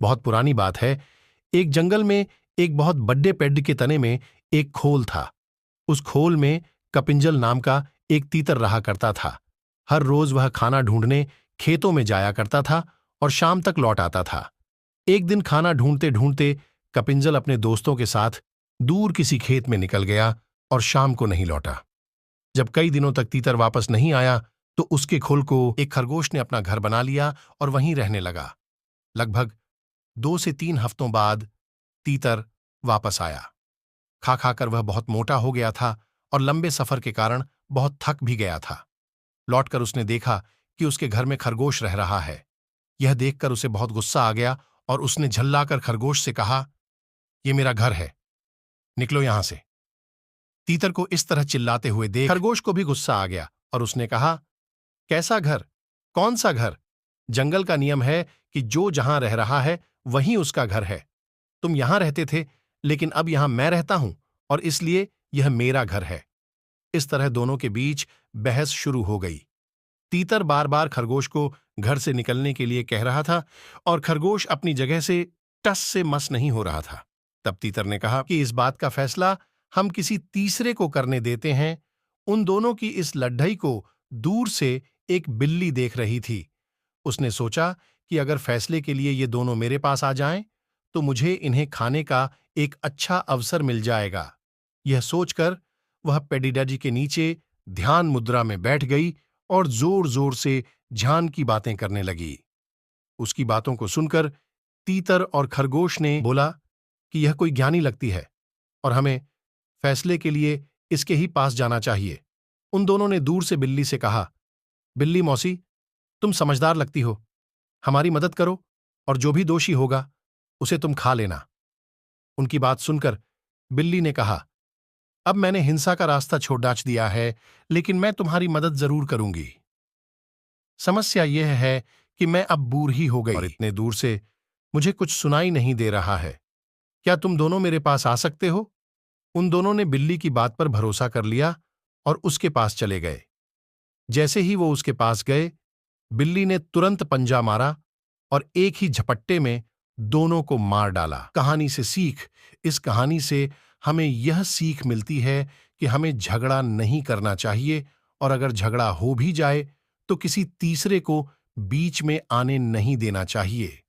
बहुत पुरानी बात है। एक जंगल में एक बहुत बड़े पेड़ के तने में एक खोल था। उस खोल में कपिंजल नाम का एक तीतर रहा करता था। हर रोज वह खाना ढूंढने खेतों में जाया करता था और शाम तक लौट आता था। एक दिन खाना ढूंढते ढूंढते कपिंजल अपने दोस्तों के साथ दूर किसी खेत में निकल गया और शाम को नहीं लौटा। जब कई दिनों तक तीतर वापस नहीं आया तो उसके खोल को एक खरगोश ने अपना घर बना लिया और वहीं रहने लगा। लगभग 2 से 3 हफ्तों बाद तीतर वापस आया। खा खाकर वह बहुत मोटा हो गया था और लंबे सफर के कारण बहुत थक भी गया था। लौटकर उसने देखा कि उसके घर में खरगोश रह रहा है। यह देखकर उसे बहुत गुस्सा आ गया और उसने झल्लाकर खरगोश से कहा, "यह मेरा घर है, निकलो यहां से।" तीतर को इस तरह चिल्लाते हुए देख खरगोश को भी गुस्सा आ गया और उसने कहा, "कैसा घर? कौन सा घर? जंगल का नियम है कि जो जहां रह रहा है वहीं उसका घर है। तुम यहां रहते थे, लेकिन अब यहां मैं रहता हूं और इसलिए यह मेरा घर है।" इस तरह दोनों के बीच बहस शुरू हो गई। तीतर बार बार खरगोश को घर से निकलने के लिए कह रहा था और खरगोश अपनी जगह से टस से मस नहीं हो रहा था। तब तीतर ने कहा कि इस बात का फैसला हम किसी तीसरे को करने देते हैं। उन दोनों की इस लड़ाई को दूर से एक बिल्ली देख रही थी। उसने सोचा कि अगर फैसले के लिए ये दोनों मेरे पास आ जाएं, तो मुझे इन्हें खाने का एक अच्छा अवसर मिल जाएगा। यह सोचकर वह पेडिडाजी के नीचे ध्यान मुद्रा में बैठ गई और जोर जोर से ध्यान की बातें करने लगी। उसकी बातों को सुनकर तीतर और खरगोश ने बोला कि यह कोई ज्ञानी लगती है और हमें फैसले के लिए इसके ही पास जाना चाहिए। उन दोनों ने दूर से बिल्ली से कहा, "बिल्ली मौसी, तुम समझदार लगती हो, हमारी मदद करो और जो भी दोषी होगा उसे तुम खा लेना।" उनकी बात सुनकर बिल्ली ने कहा, "अब मैंने हिंसा का रास्ता छोड़ डाच दिया है, लेकिन मैं तुम्हारी मदद जरूर करूंगी। समस्या यह है कि मैं अब बूढ़ ही हो गई और इतने दूर से मुझे कुछ सुनाई नहीं दे रहा है। क्या तुम दोनों मेरे पास आ सकते हो?" उन दोनों ने बिल्ली की बात पर भरोसा कर लिया और उसके पास चले गए। जैसे ही वो उसके पास गए, बिल्ली ने तुरंत पंजा मारा और एक ही झपट्टे में दोनों को मार डाला। कहानी से सीख। इस कहानी से हमें यह सीख मिलती है कि हमें झगड़ा नहीं करना चाहिए और अगर झगड़ा हो भी जाए तो किसी तीसरे को बीच में आने नहीं देना चाहिए।